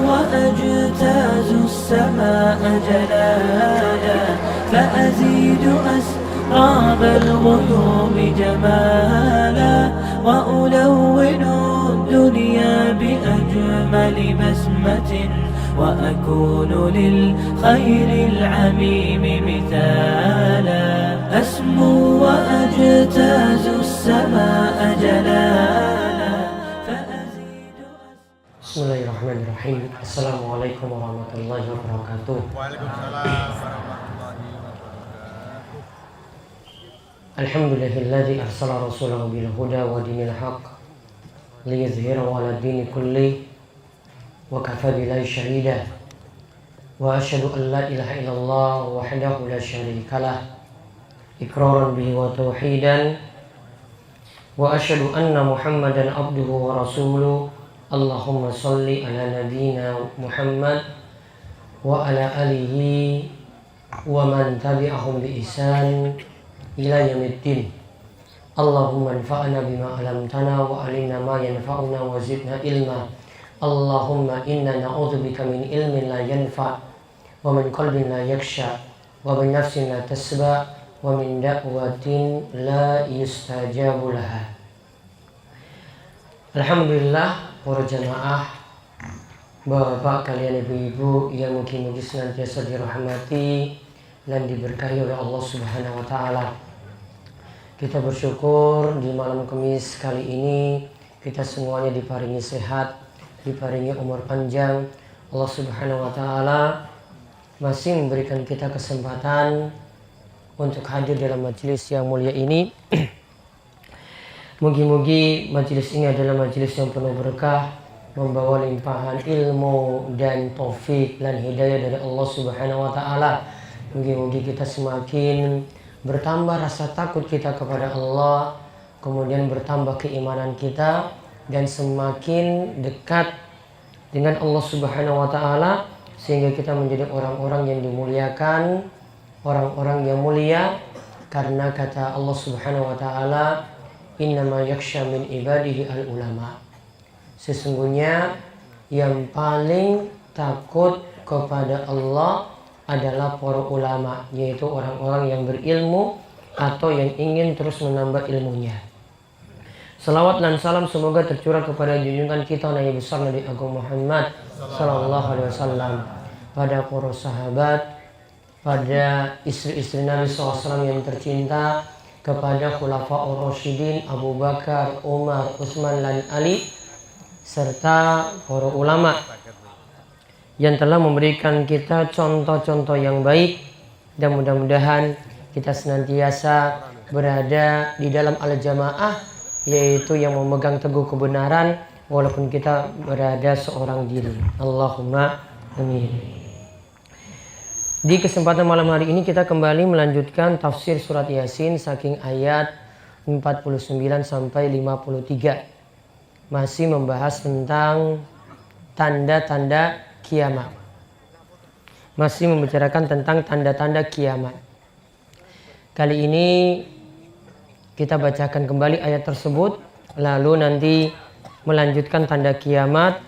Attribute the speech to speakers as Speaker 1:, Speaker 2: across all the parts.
Speaker 1: وأجتاز السماء جلالا فأزيد أسراب الغيوم جمالا وألون الدنيا بأجمل بسمة وأكون للخير العميم مثالا أسمو وأجتاز السماء جلالا فأزيد
Speaker 2: Bismillahirrahmanirrahim. Assalamualaikum warahmatullahi wabarakatuh.
Speaker 3: Waalaikumsalam warahmatullahi wabarakatuh.
Speaker 2: Alhamdulillahilladzi arsala rasulahu bil huda wa dinil haqq liyuzhirahu 'ala dini kulli wa kafa billahi shahida. Wa asyhadu an la ilaha illallah wahdahu la syarikalah iqraran bihi wa tauhidan wa asyhadu anna Muhammadan abduhu wa rasuluhu. Allahumma salli ala nabiyyina Muhammad wa ala alihi wa man tabi'ahum bi ihsan ila yaumiddin. Allahumma anfa'na bima 'allamtana wa 'allimna ma yanfa'una wa zidna ilma. Allahumma inna na'udzubika min ilmin la yanfa' wa min qalbin la yakhsha wa min nafsin la tasba wa min da'watin la yustajabu laha. Alhamdulillah, para jamaah, bapak kalian, ibu-ibu yang mungkin senantiasa dirahmati dan diberkahi oleh Allah Subhanahu wa taala. Kita bersyukur di malam Kamis kali ini kita semuanya diparingi sehat, diparingi umur panjang. Allah Subhanahu wa taala masih memberikan kita kesempatan untuk hadir dalam majelis yang mulia ini. Mugi-mugi majelis ini adalah majelis yang penuh berkah, membawa limpahan ilmu dan taufik dan hidayah dari Allah Subhanahu wa taala. Mugi-mugi kita semakin bertambah rasa takut kita kepada Allah, kemudian bertambah keimanan kita dan semakin dekat dengan Allah Subhanahu wa taala sehingga kita menjadi orang-orang yang dimuliakan, orang-orang yang mulia, karena kata Allah Subhanahu wa taala, innama yakhsha min ibadihi al-ulama. Sesungguhnya yang paling takut kepada Allah adalah para ulama, yaitu orang-orang yang berilmu atau yang ingin terus menambah ilmunya. Salawat dan salam semoga tercurah kepada junjungan kita Nabi besar Nabi Agung Muhammad sallallahu alaihi wasallam, pada para sahabat, pada istri-istri Nabi SAW yang tercinta, kepada Khulafaur Rasyidin Abu Bakar, Umar, Utsman dan Ali, serta para ulama yang telah memberikan kita contoh-contoh yang baik, dan mudah-mudahan kita senantiasa berada di dalam al-jamaah, yaitu yang memegang teguh kebenaran walaupun kita berada seorang diri. Allahumma amin. Di kesempatan malam hari ini kita kembali melanjutkan tafsir surat Yasin saking ayat 49 sampai 53. Masih membahas tentang tanda-tanda kiamat. Masih membicarakan tentang tanda-tanda kiamat. Kali ini kita bacakan kembali ayat tersebut, lalu nanti melanjutkan tanda kiamat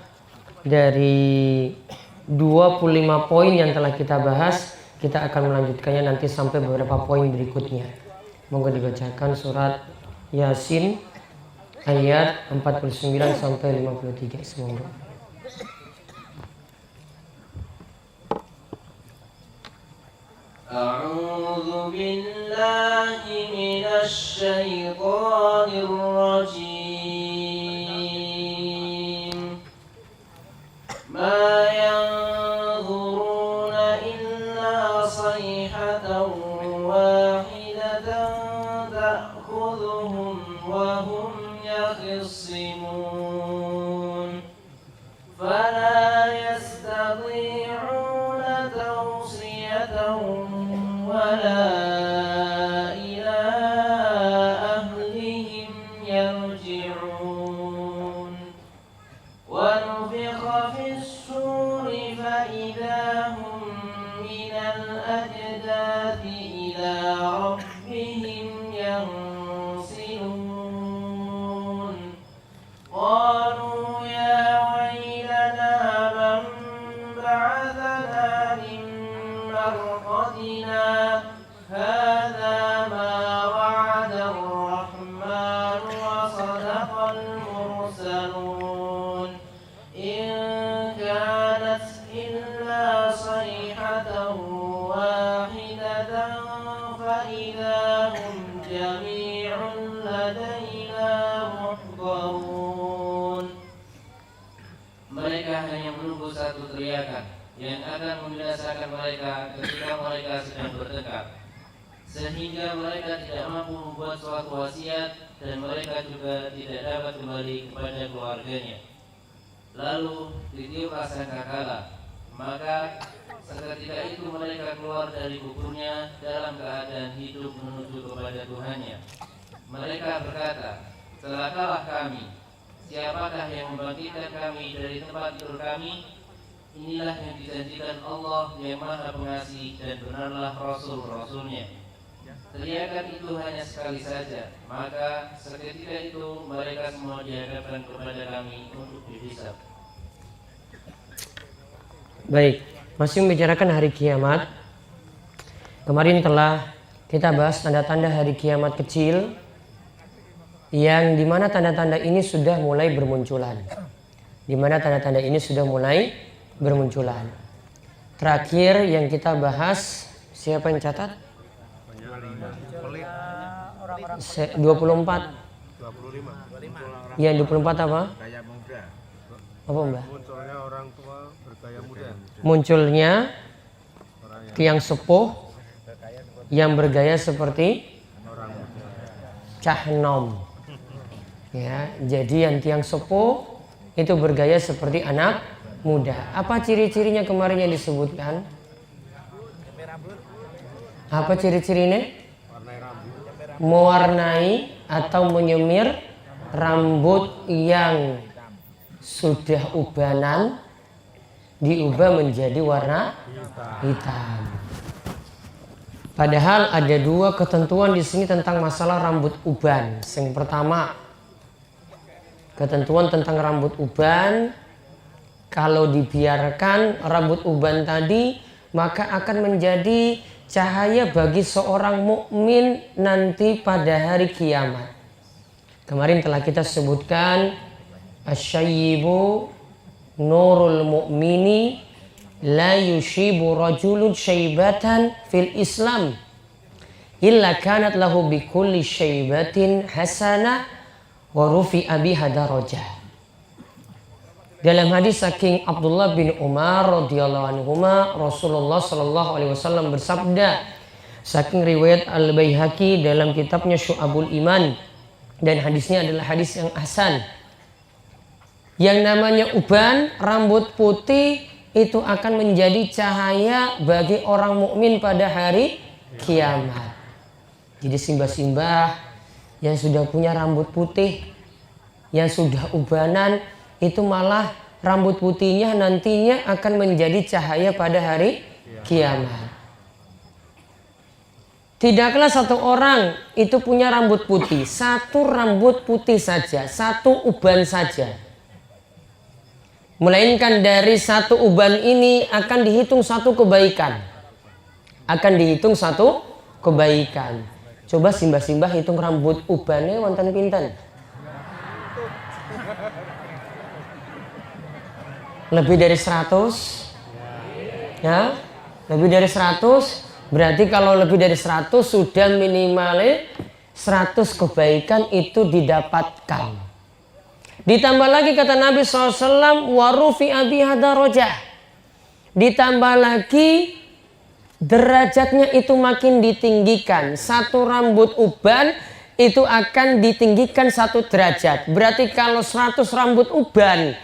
Speaker 2: dari 25 poin yang telah kita bahas. Kita akan melanjutkannya nanti sampai beberapa poin berikutnya. Moga dibacakan surat Yasin ayat 49 sampai 53. Semoga.
Speaker 1: A'udzu billahi minasy syaithanir rajim. Ma yanzuruna illa sayhatan wahidatan ta'khudhuhum wa hum yakhsimun fala yastati'una tawsiyatan wala فإذا هم جميع لدينا محضرون. Mereka hanya menunggu satu teriakan yang akan membinasakan mereka ketika mereka sedang bertengkar, sehingga mereka tidak mampu membuat suatu wasiat dan mereka juga tidak dapat kembali kepada keluarganya. Lalu ditiuplah sangkakala, maka seketika itu mereka keluar dari kuburnya dalam keadaan hidup menuju kepada Tuhannya. Mereka berkata, celakalah kami, siapakah yang membangkitkan kami dari tempat tidur kami? Inilah yang dijanjikan Allah yang Maha Pengasih dan benarlah Rasul-Rasulnya. Teriakan itu hanya sekali saja, maka seketika itu mereka semua dihadapkan kepada kami untuk dihisab.
Speaker 2: Baik, masih membicarakan hari kiamat. Kemarin telah kita bahas tanda-tanda hari kiamat kecil, yang dimana tanda-tanda ini sudah mulai bermunculan. Terakhir yang kita bahas, siapa yang catat? 24.
Speaker 3: 25.
Speaker 2: Yang 24 apa?
Speaker 3: Gaya muda.
Speaker 2: Apa Mbak?
Speaker 3: Munculnya orang tua bergaya muda.
Speaker 2: Munculnya tiang sepuh yang bergaya seperti cahnom. Ya, jadi yang tiang sepuh itu bergaya seperti anak muda. Apa ciri-cirinya kemarin yang disebutkan? Apa ciri-cirinya? Mewarnai atau menyemir rambut yang sudah ubanan diubah menjadi warna hitam. Padahal ada dua ketentuan di sini tentang masalah rambut uban. Yang pertama, ketentuan tentang rambut uban, kalau dibiarkan rambut uban tadi maka akan menjadi cahaya bagi seorang mukmin nanti pada hari kiamat. Kemarin telah kita sebutkan asyayyibu nurul mu'mini la yushibu rajulun syaibatan fil Islam illa kanat lahu bikulli syaibatin hasanah wa rufi'a biha darajah. Dalam hadis saking Abdullah bin Umar radhiyallahu anhuma, Rasulullah sallallahu alaihi wasallam bersabda, saking riwayat Al-Baihaqi dalam kitabnya Syu'abul Iman, dan hadisnya adalah hadis yang hasan. Yang namanya uban, rambut putih, itu akan menjadi cahaya bagi orang mukmin pada hari kiamat. Jadi simbah-simbah yang sudah punya rambut putih, yang sudah ubanan, itu malah rambut putihnya nantinya akan menjadi cahaya pada hari kiamat. Tidaklah satu orang itu punya rambut putih, satu rambut putih saja, satu uban saja. Melainkan dari satu uban ini akan dihitung satu kebaikan. Coba simbah-simbah hitung rambut ubannya wonten pinten? Lebih dari 100? Ya, lebih dari 100. Berarti kalau lebih dari 100 sudah minimal 100 kebaikan itu didapatkan. Ditambah lagi kata Nabi SAW, warufi biha darajah. Ditambah lagi derajatnya itu makin ditinggikan. Satu rambut uban itu akan ditinggikan 1 derajat. Berarti kalau 100 rambut uban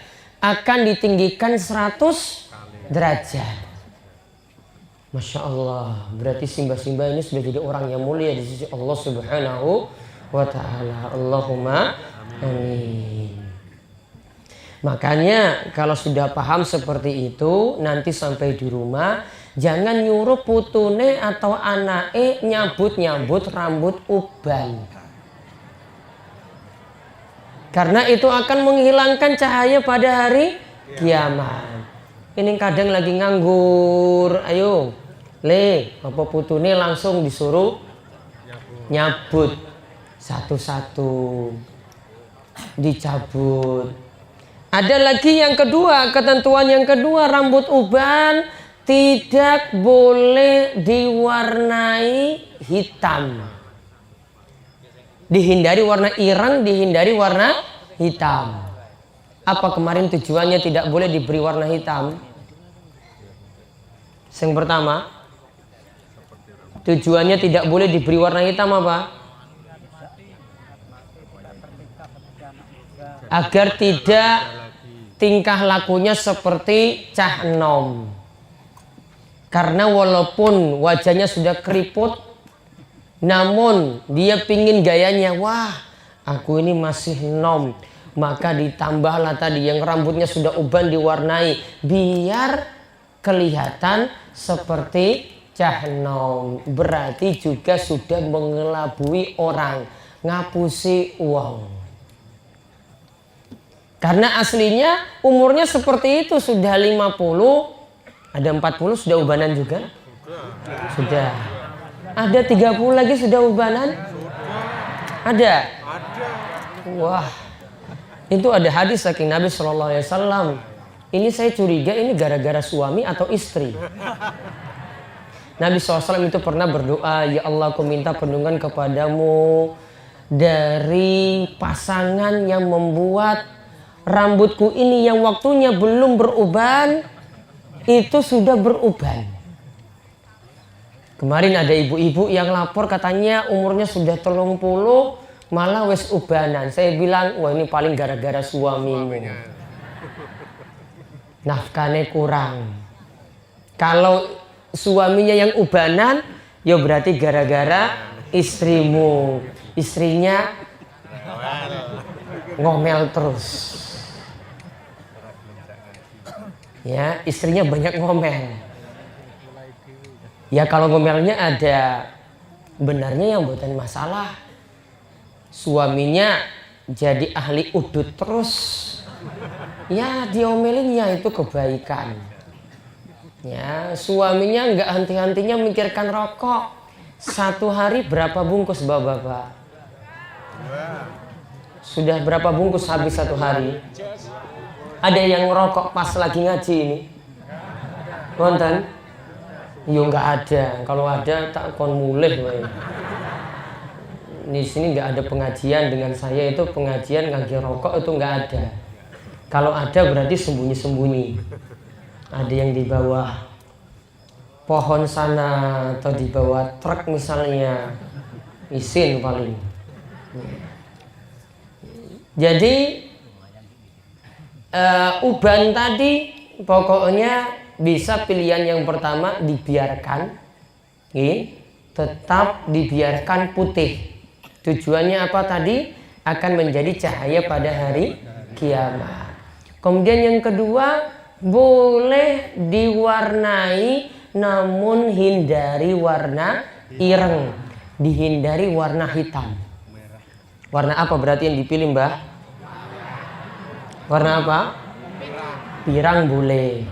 Speaker 2: akan ditinggikan 100 derajat. Masya Allah, berarti simbah-simbah ini sudah jadi orang yang mulia di sisi Allah Subhanahu wa ta'ala. Allahumma amin. Makanya kalau sudah paham seperti itu, nanti sampai di rumah jangan nyuruh putune atau anake nyambut-nyambut rambut uban. Karena itu akan menghilangkan cahaya pada hari kiamat. Ini kadang lagi nganggur, ayo apa putune langsung disuruh nyabut satu-satu, dicabut. Ada lagi yang kedua, ketentuan yang kedua, rambut uban tidak boleh diwarnai hitam. Dihindari warna ireng, dihindari warna hitam. Apa kemarin tujuannya tidak boleh diberi warna hitam? Yang pertama, tujuannya tidak boleh diberi warna hitam apa? Agar tidak tingkah lakunya seperti cah enom. Karena walaupun wajahnya sudah keriput, namun dia pingin gayanya, wah aku ini masih nom. Maka ditambahlah tadi yang rambutnya sudah uban diwarnai, biar kelihatan seperti cah enom. Berarti juga sudah mengelabui orang, ngapusi uang. Karena aslinya umurnya seperti itu, sudah 50, ada 40 sudah ubanan juga? Sudah. Ada 30 lagi sudah ubanan? Ada? Wah. Itu ada hadis saking Nabi SAW. Ini saya curiga ini gara-gara suami atau istri. Nabi SAW itu pernah berdoa, ya Allah aku minta perlindungan kepadamu dari pasangan yang membuat rambutku ini yang waktunya belum beruban itu sudah beruban. Kemarin ada ibu-ibu yang lapor katanya umurnya sudah 30 malah wes ubanan. Saya bilang wah ini paling gara-gara suamimu. Nafkahnya kurang. Kalau suaminya yang ubanan ya berarti gara-gara istrimu. Istrinya ngomel terus. Ya, istrinya banyak ngomel. Ya kalau ngomelnya ada benarnya yang bukan masalah. Suaminya jadi ahli udut terus. Ya diomelinnya itu kebaikan. Ya suaminya nggak henti-hentinya mikirkan rokok. Satu hari berapa bungkus bapak-bapak? Sudah berapa bungkus habis satu hari? Ada yang ngerokok pas lagi ngaji ini? Konten? Yo nggak ada. Kalau ada tak kon mulih. Di sini nggak ada pengajian dengan saya, itu pengajian ngaji rokok itu nggak ada. Kalau ada berarti sembunyi-sembunyi. Ada yang di bawah pohon sana atau di bawah truk misalnya, isin paling. Jadi uban tadi pokoknya bisa pilihan yang pertama dibiarkan, tetap dibiarkan putih. Tujuannya apa tadi? Akan menjadi cahaya pada hari kiamat. Kemudian yang kedua, boleh diwarnai namun hindari warna ireng, dihindari warna hitam. Warna apa berarti yang dipilih mbah? Warna apa? Pirang boleh.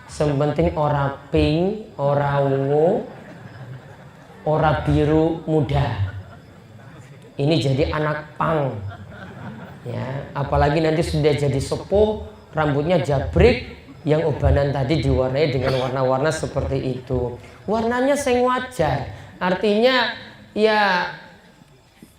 Speaker 2: Sepenting ora pink, ora ungu, ora biru muda. Ini jadi anak pang. Ya, apalagi nanti sudah jadi sepuh, rambutnya jabrik, yang ubanan tadi diwarnai dengan warna-warna seperti itu. Warnanya sing wajar. Artinya ya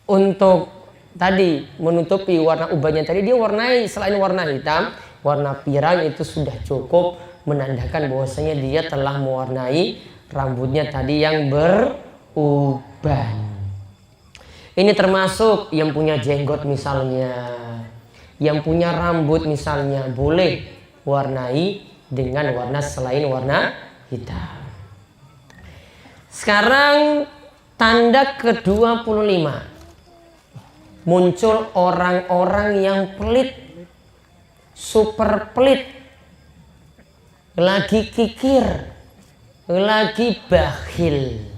Speaker 2: untuk tadi menutupi warna ubannya tadi dia warnai selain warna hitam, warna pirang itu sudah cukup menandakan bahwasanya dia telah mewarnai rambutnya tadi yang beruban. Ini termasuk yang punya jenggot misalnya, yang punya rambut misalnya, boleh warnai dengan warna selain warna hitam. Sekarang tanda ke-25. Muncul orang-orang yang pelit, super pelit, lagi kikir, lagi bakhil.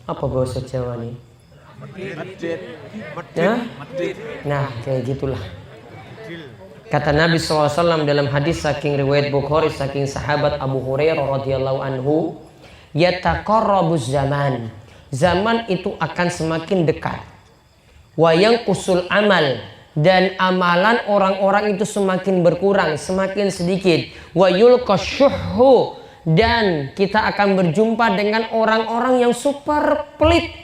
Speaker 2: Apa bahasa Jawa nih? Ya? Nah kayak gitulah. Kata Nabi SAW dalam hadis saking riwayat Bukhari saking sahabat Abu Hurairah radhiyallahu anhu, yataqarrabuz zaman. Zaman itu akan semakin dekat. Wa yanqusul amal, dan amalan orang-orang itu semakin berkurang, semakin sedikit. Wa yulqasyuhhu, dan kita akan berjumpa dengan orang-orang yang super pelit.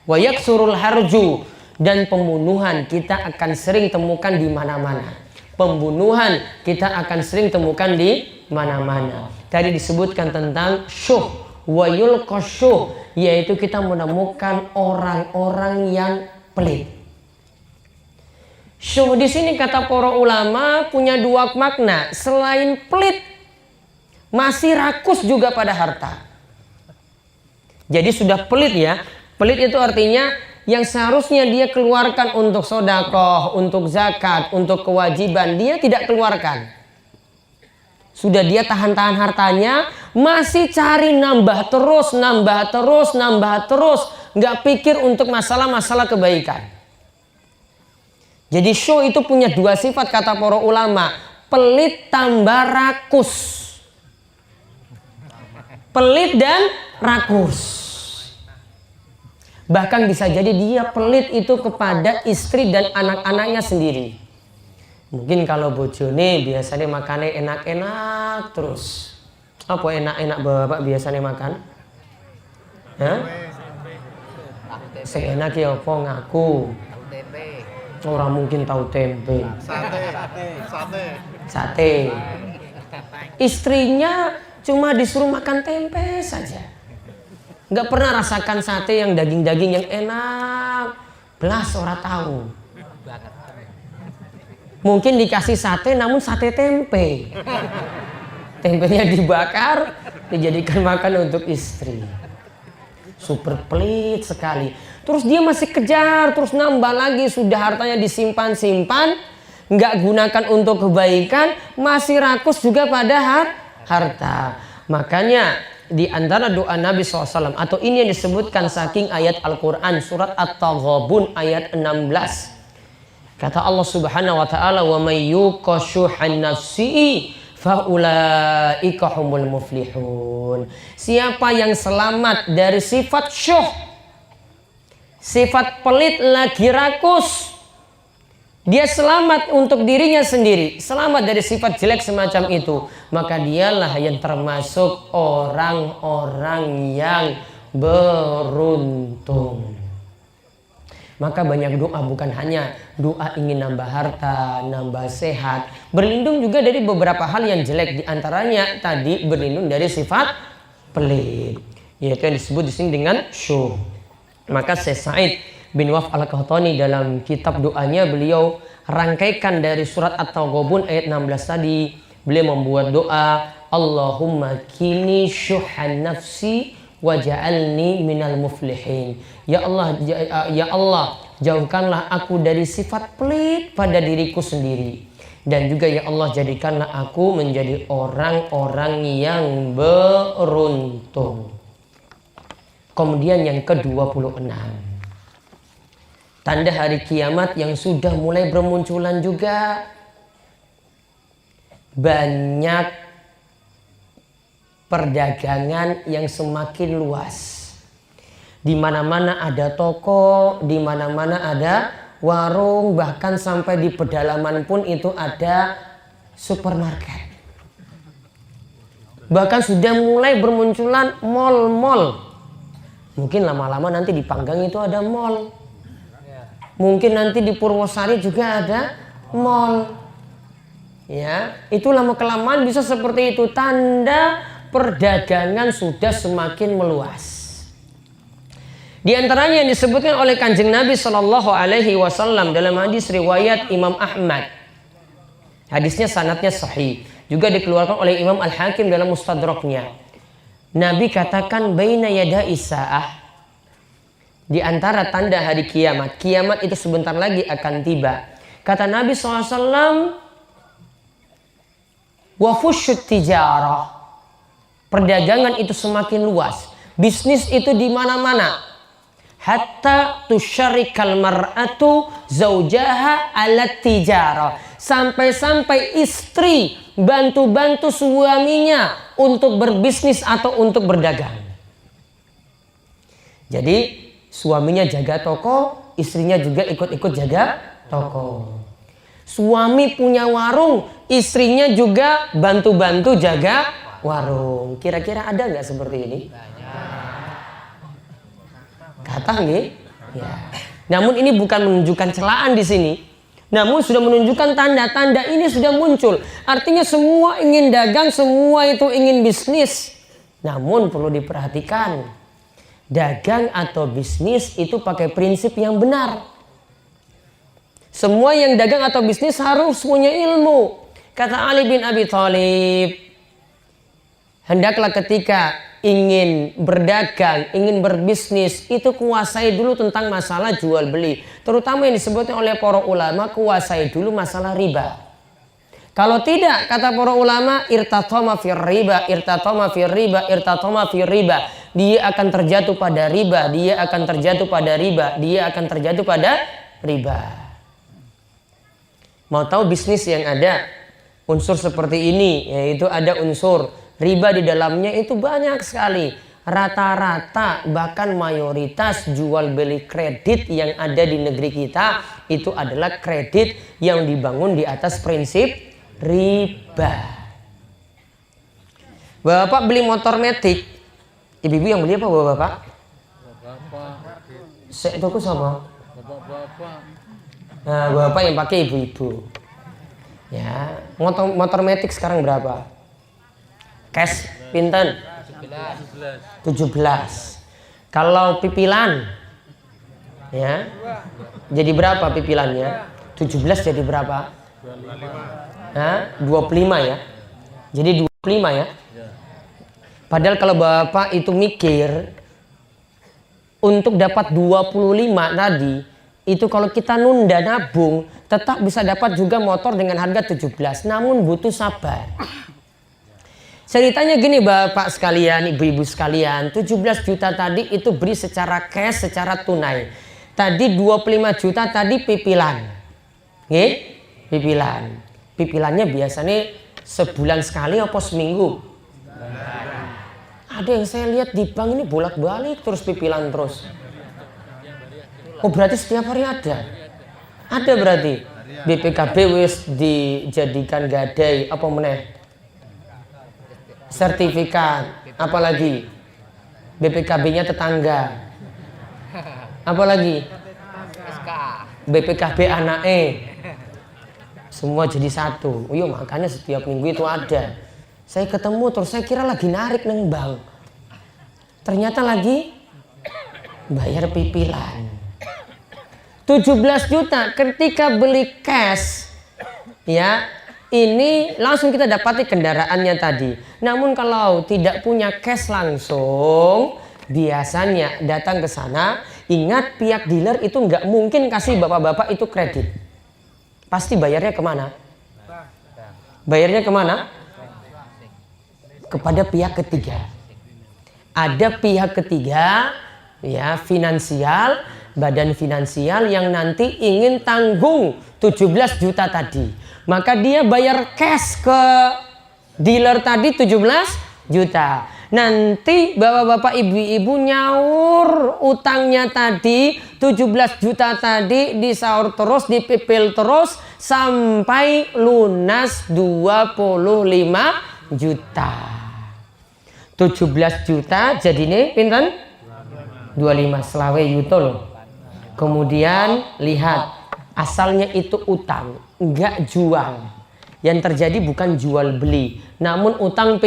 Speaker 2: Wa yaksurul harju, dan pembunuhan kita akan sering temukan di mana-mana. Pembunuhan kita akan sering temukan di mana-mana. Tadi disebutkan tentang syuh wa yulqasyuh, yaitu kita menemukan orang-orang yang pelit. Syuh di sini kata para ulama punya dua makna. Selain pelit, masih rakus juga pada harta. Jadi sudah pelit ya. Pelit itu artinya yang seharusnya dia keluarkan untuk sedekah, untuk zakat, untuk kewajiban, dia tidak keluarkan. Sudah dia tahan-tahan hartanya, masih cari nambah terus, nggak pikir untuk masalah-masalah kebaikan. Jadi syuh itu punya dua sifat kata para ulama, pelit tambah rakus. Pelit dan rakus. Bahkan bisa jadi dia pelit itu kepada istri dan anak-anaknya sendiri. Mungkin kalau bojone biasanya makannya enak-enak terus. Apa enak-enak bapak biasanya makan? Hah? Seenak ya apa ngaku? Orang mungkin tahu tempe. Sate. Istrinya cuma disuruh makan tempe saja. Nggak pernah rasakan sate yang daging-daging yang enak, belas orang tahu. Mungkin dikasih sate namun sate tempe. Tempenya dibakar, dijadikan makan untuk istri. Super pelit sekali. Terus dia masih kejar, terus nambah lagi, sudah hartanya disimpan-simpan, nggak gunakan untuk kebaikan, masih rakus juga pada harta. Makanya di antara doa Nabi SAW, atau ini yang disebutkan saking ayat Al-Quran surat At-Taghabun ayat 16. Kata Allah Subhanahu wa taala, "Wa may yuqashuhan nafsi fa ulaika humul muflihun." Siapa yang selamat dari sifat syuh, sifat pelit lagi rakus, dia selamat untuk dirinya sendiri, selamat dari sifat jelek semacam itu, maka dialah yang termasuk orang-orang yang beruntung. Maka banyak doa, bukan hanya doa ingin nambah harta, nambah sehat, berlindung juga dari beberapa hal yang jelek, diantaranya tadi berlindung dari sifat pelit, yaitu yang disebut di sini dengan syuh. Maka Syekh Sa'id bin Waf Al-Qahtani dalam kitab doanya beliau rangkaikan dari surat At-Taghabun ayat 16 tadi. Beliau membuat doa, Allahumma kini syuhan nafsi waj'alni minal muflihin. Ya Allah, jauhkanlah aku dari sifat pelit pada diriku sendiri, dan juga ya Allah jadikanlah aku menjadi orang-orang yang beruntung. Kemudian yang ke-26, tanda hari kiamat yang sudah mulai bermunculan juga. Banyak perdagangan yang semakin luas. Di mana-mana ada toko, di mana-mana ada warung, bahkan sampai di pedalaman pun itu ada supermarket. Bahkan sudah mulai bermunculan mall-mall. Mungkin lama-lama nanti di Panggang itu ada mall. Mungkin nanti di Purwosari juga ada mall. Ya, itu lama-kelamaan bisa seperti itu. Tanda perdagangan sudah semakin meluas. Di antaranya yang disebutkan oleh Kanjeng Nabi Shallallahu Alaihi Wasallam dalam hadis riwayat Imam Ahmad. Hadisnya sanadnya sahih. Juga dikeluarkan oleh Imam Al-Hakim dalam Mustadraknya. Nabi katakan baina yada isaah, di antara tanda hari kiamat. Kiamat itu sebentar lagi akan tiba. Kata Nabi SAW, wa fusyut tijarah, perdagangan itu semakin luas, bisnis itu di mana-mana. Hatta tusyarikal mar'atu zaujaha ala tijarah, sampai-sampai istri bantu-bantu suaminya untuk berbisnis atau untuk berdagang. Jadi suaminya jaga toko, istrinya juga ikut-ikut jaga toko. Suami punya warung, istrinya juga bantu-bantu jaga warung. Kira-kira ada nggak seperti ini? Kata nggih? Ya. Namun ini bukan menunjukkan celaan di sini. Namun sudah menunjukkan tanda-tanda ini sudah muncul. Artinya semua ingin dagang, semua itu ingin bisnis. Namun perlu diperhatikan, dagang atau bisnis itu pakai prinsip yang benar. Semua yang dagang atau bisnis harus punya ilmu. Kata Ali bin Abi Thalib, hendaklah ketika ingin berdagang, ingin berbisnis, itu kuasai dulu tentang masalah jual beli. Terutama yang disebutkan oleh para ulama, kuasai dulu masalah riba. Kalau tidak, kata para ulama, irtatama fir riba, irtatama fir riba, irtatama fir riba. Dia akan terjatuh pada riba, dia akan terjatuh pada riba, dia akan terjatuh pada riba. Mau tahu bisnis yang ada unsur seperti ini, yaitu ada unsur riba di dalamnya, itu banyak sekali. Rata-rata bahkan mayoritas jual beli kredit yang ada di negeri kita itu adalah kredit yang dibangun di atas prinsip riba. Bapak beli motor metik, ibu-ibu yang beli apa bapak?
Speaker 4: Bapak.
Speaker 2: Saya toko sama.
Speaker 4: Bapak.
Speaker 2: Nah, bapak yang pakai ibu-ibu. Ya, motor metik sekarang berapa? Cash pinten? 17. Kalau pipilan, ya, jadi berapa pipilannya? 17 jadi berapa? 25 ya. Jadi 25 ya. Padahal kalau bapak itu mikir untuk dapat 25 tadi, itu kalau kita nunda nabung tetap bisa dapat juga motor dengan harga 17, namun butuh sabar. Ceritanya gini bapak sekalian, ibu-ibu sekalian, 17 juta tadi itu beri secara cash, secara tunai. Tadi 25 juta tadi pipilan. Nggih? Pipilan. Pipilannya biasanya sebulan sekali apa seminggu? Ada yang saya lihat di bank ini bolak-balik terus pipilan terus. Oh berarti setiap hari ada? Ada berarti. BPKB wis dijadikan gadai apa meneh? Sertifikat, apalagi BPKB-nya tetangga, apalagi BPKB anake, semua jadi satu. Oh iya makanya setiap minggu itu ada. Saya ketemu terus saya kira lagi narik neng bank, ternyata lagi bayar pipilan 17 juta. Ketika beli cash, ya. Ini langsung kita dapati kendaraannya tadi. Namun kalau tidak punya cash langsung, biasanya datang ke sana, ingat pihak dealer itu nggak mungkin kasih bapak-bapak itu kredit. Pasti bayarnya kemana? Bayarnya kemana? Kepada pihak ketiga. Ada pihak ketiga, ya finansial, badan finansial yang nanti ingin tanggung 17 juta tadi. Maka dia bayar cash ke dealer tadi 17 juta. Nanti bapak-bapak ibu-ibu nyaur utangnya tadi 17 juta tadi, disaur terus, dipipil terus sampai lunas 25 juta. 17 juta jadi nih pinten? 25 selawe yuto loh. Kemudian lihat asalnya itu utang, enggak jual. Yang terjadi bukan jual beli, namun utang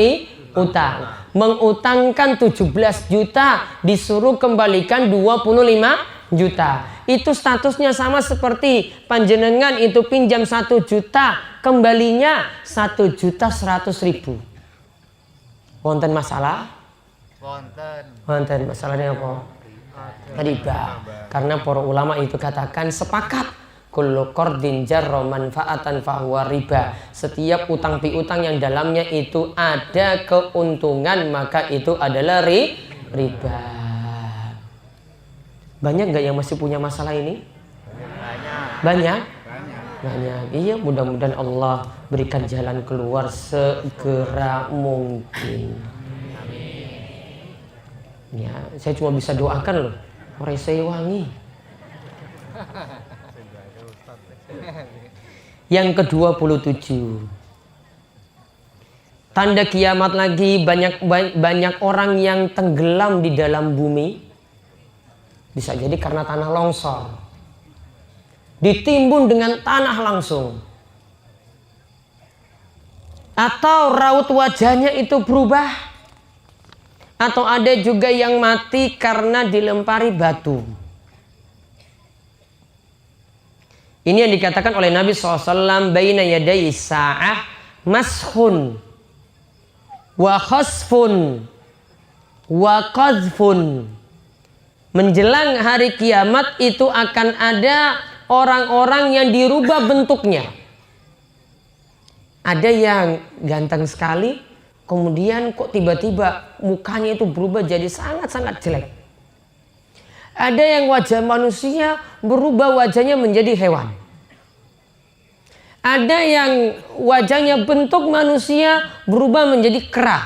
Speaker 2: utang. Mengutangkan 17 juta disuruh kembalikan 25 juta. Itu statusnya sama seperti panjenengan itu pinjam 1 juta, kembalinya 1.100.000. Wonten masalah? Wonten masalahnya apa? Riba. Karena para ulama itu katakan sepakat kullu qardin jarra manfaatan fahuwa riba. Setiap utang piutang yang dalamnya itu ada keuntungan maka itu adalah riba. Banyak nggak yang masih punya masalah ini? Banyak. Iya, mudah-mudahan Allah berikan jalan keluar segera mungkin. Ya, saya cuma bisa doakan loh. Resei wangi. Yang ke-27. Tanda kiamat lagi, banyak orang yang tenggelam di dalam bumi. Bisa jadi karena tanah longsor. Ditimbun dengan tanah langsung. Atau raut wajahnya itu berubah. Atau ada juga yang mati karena dilempari batu. Ini yang dikatakan oleh Nabi SAW, baina yaday sa'ah mashun wa khasfun wa qadhfun. Menjelang hari kiamat itu akan ada orang-orang yang dirubah bentuknya. Ada yang ganteng sekali, kemudian kok tiba-tiba mukanya itu berubah jadi sangat-sangat jelek. Ada yang wajah manusia berubah wajahnya menjadi hewan. Ada yang wajahnya bentuk manusia berubah menjadi kera.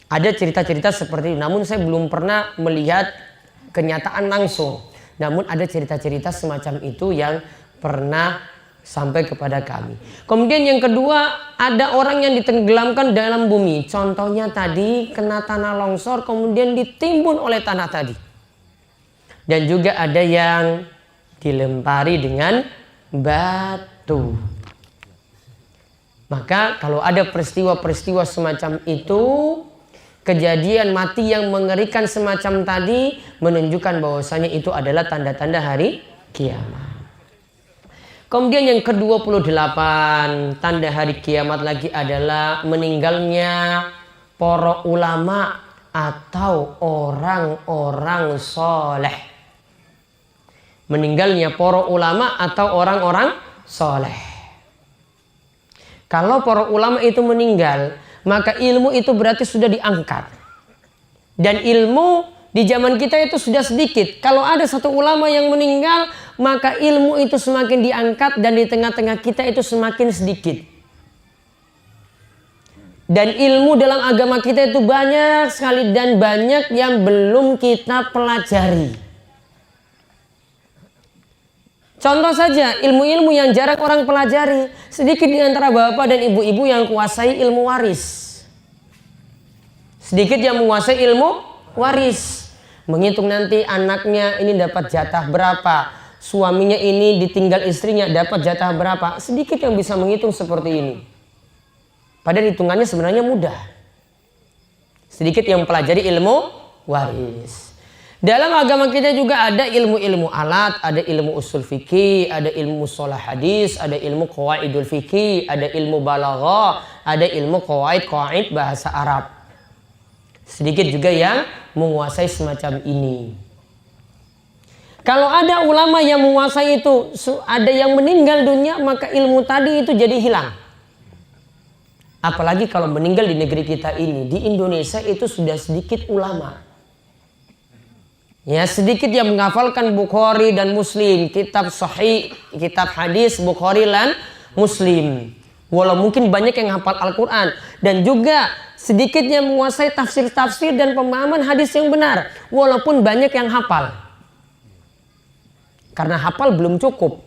Speaker 2: Ada cerita-cerita seperti itu, namun saya belum pernah melihat kenyataan langsung. Namun ada cerita-cerita semacam itu yang pernah sampai kepada kami. Kemudian yang kedua, ada orang yang ditenggelamkan dalam bumi. Contohnya tadi kena tanah longsor kemudian ditimbun oleh tanah tadi. Dan juga ada yang dilempari dengan batu. Maka kalau ada peristiwa-peristiwa semacam itu, kejadian mati yang mengerikan semacam tadi menunjukkan bahwasanya itu adalah tanda-tanda hari kiamat. Kemudian yang ke-28, tanda hari kiamat lagi adalah meninggalnya para ulama atau orang-orang soleh. Meninggalnya para ulama atau orang-orang soleh. Kalau para ulama itu meninggal, maka ilmu itu berarti sudah diangkat. Dan ilmu di zaman kita itu sudah sedikit. Kalau ada satu ulama yang meninggal, maka ilmu itu semakin diangkat dan di tengah-tengah kita itu semakin sedikit. Dan ilmu dalam agama kita itu banyak sekali dan banyak yang belum kita pelajari. Contoh saja ilmu-ilmu yang jarang orang pelajari. Sedikit di antara bapak dan ibu-ibu yang kuasai ilmu waris. Sedikit yang menguasai ilmu waris. Menghitung nanti anaknya ini dapat jatah berapa. Suaminya ini ditinggal istrinya dapat jatah berapa. Sedikit yang bisa menghitung seperti ini. Padahal hitungannya sebenarnya mudah. Sedikit yang mempelajari ilmu waris. Dalam agama kita juga ada ilmu-ilmu alat, ada ilmu usul fikih, ada ilmu mustalah hadis, ada ilmu qawaidul fikih, ada ilmu balaghah, ada ilmu qawaid bahasa Arab. Sedikit juga yang menguasai semacam ini. Kalau ada ulama yang menguasai itu, ada yang meninggal dunia, maka ilmu tadi itu jadi hilang. Apalagi kalau meninggal di negeri kita ini, di Indonesia itu sudah sedikit ulama. Ya, sedikit yang menghafalkan Bukhari dan Muslim, kitab sahih, kitab hadis Bukhari dan Muslim. Walau mungkin banyak yang hafal Al-Quran dan juga sedikit yang menguasai tafsir-tafsir dan pemahaman hadis yang benar, walaupun banyak yang hafal. Karena hafal belum cukup.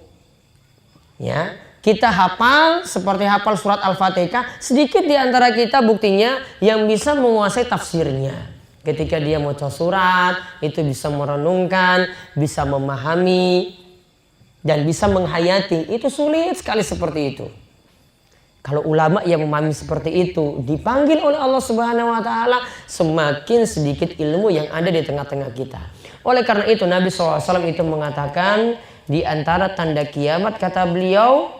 Speaker 2: Ya, kita hafal seperti hafal surat Al-Fatihah, sedikit di antara kita buktinya yang bisa menguasai tafsirnya. Ketika dia membaca surat, itu bisa merenungkan, bisa memahami, dan bisa menghayati. Itu sulit sekali seperti itu. Kalau ulama yang memahami seperti itu, dipanggil oleh Allah Subhanahu wa Ta'ala, semakin sedikit ilmu yang ada di tengah-tengah kita. Oleh karena itu, Nabi SAW itu mengatakan, di antara tanda kiamat, kata beliau,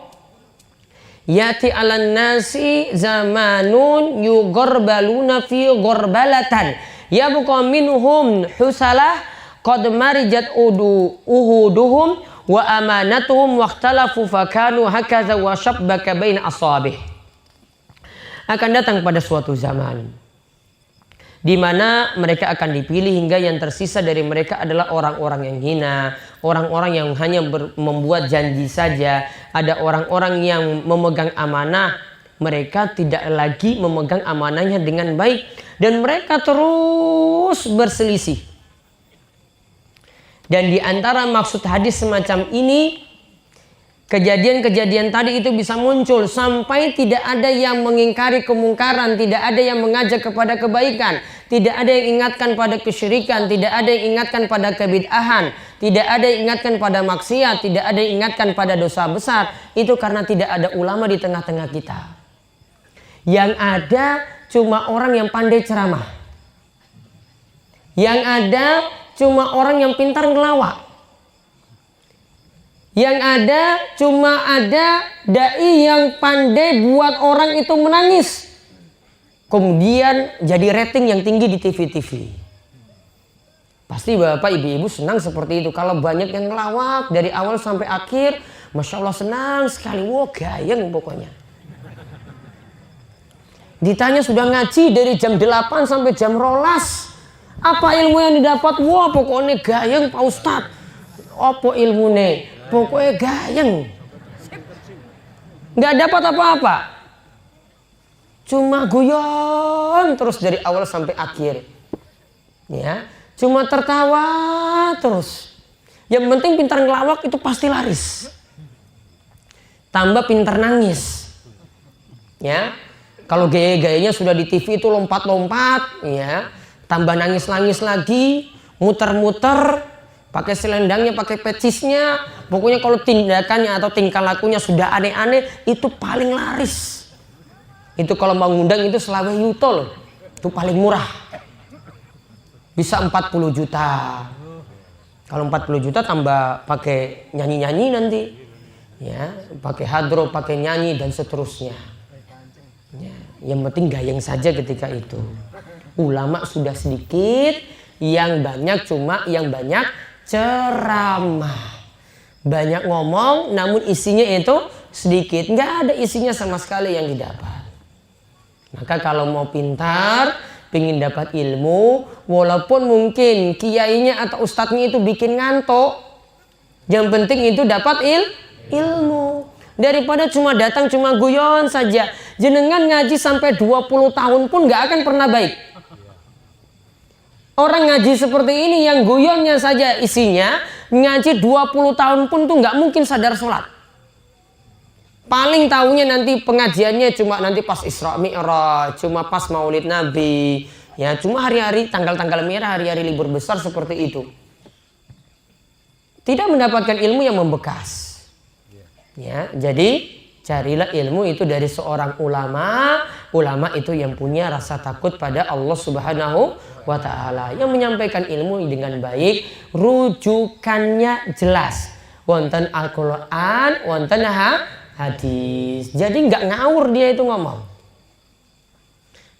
Speaker 2: yati alan nasi zamanun yugorbaluna fi gorbalatan. Ya buka minhum husalah qad marijat uhuduhum wa amanatuhum waqtalafu fakanu hakaza wa shabbaka baina asabih. Akan datang pada suatu zaman di mana mereka akan dipilih hingga yang tersisa dari mereka adalah orang-orang yang hina, orang-orang yang hanya membuat janji saja. Ada orang-orang yang memegang amanah, mereka tidak lagi memegang amanahnya dengan baik dan mereka terus berselisih. Dan di antara maksud hadis semacam ini, kejadian-kejadian tadi itu bisa muncul sampai tidak ada yang mengingkari kemungkaran, tidak ada yang mengajak kepada kebaikan, tidak ada yang ingatkan pada kesyirikan, tidak ada yang ingatkan pada kebid'ahan, tidak ada yang ingatkan pada maksiat, tidak ada yang ingatkan pada dosa besar. Itu karena tidak ada ulama di tengah-tengah kita. Yang ada cuma orang yang pandai ceramah. Yang ada cuma orang yang pintar ngelawak. Yang ada cuma ada dai yang pandai buat orang itu menangis. Kemudian jadi rating yang tinggi di TV-TV. Pasti bapak ibu-ibu senang seperti itu. Kalau banyak yang ngelawak dari awal sampai akhir, Masya Allah senang sekali. Wah gayeng pokoknya. Ditanya sudah ngaji dari jam 8 sampai jam 12. Apa ilmu yang didapat? Wah pokoknya gayeng Pak Ustadz. Apa ilmunya? Pokoknya gayeng. Nggak dapat apa-apa. Cuma guyon terus dari awal sampai akhir. Ya, cuma tertawa terus. Yang penting pintar ngelawak itu pasti laris. Tambah pintar nangis. Ya. Kalau gaya-gayanya sudah di TV itu lompat-lompat, ya. Tambah nangis-nangis lagi, muter-muter, pakai selendangnya, pakai pecisnya. Pokoknya kalau tindakannya atau tingkah lakunya sudah aneh-aneh, itu paling laris. Itu kalau mau ngundang itu selaweh yuto loh. Itu paling murah. Bisa 40 juta. Kalau 40 juta tambah pakai nyanyi-nyanyi nanti. Ya, pakai hadro, pakai nyanyi dan seterusnya. Ya, yang penting gayeng saja ketika itu. Ulama sudah sedikit, yang banyak cuma yang banyak ceramah. Banyak ngomong namun isinya itu sedikit, nggak ada isinya sama sekali yang didapat. Maka kalau mau pintar, pengen dapat ilmu, walaupun mungkin kiainya atau ustadznya itu bikin ngantuk, yang penting itu dapat ilmu. Daripada cuma datang cuma guyon saja. Jenengan ngaji sampai 20 tahun pun nggak akan pernah baik. Orang ngaji seperti ini yang guyonnya saja isinya, ngaji 20 tahun pun tuh nggak mungkin sadar sholat. Paling tahunya nanti pengajiannya cuma nanti pas Isra Mi'raj, cuma pas Maulid Nabi, ya cuma hari-hari tanggal-tanggal merah, hari-hari libur besar seperti itu. Tidak mendapatkan ilmu yang membekas. Ya, jadi carilah ilmu itu dari seorang ulama. Ulama itu yang punya rasa takut pada Allah Subhanahu wa ta'ala, yang menyampaikan ilmu dengan baik, rujukannya jelas. Wonten Al-Quran, wonten hadis. Jadi nggak ngawur dia itu ngomong.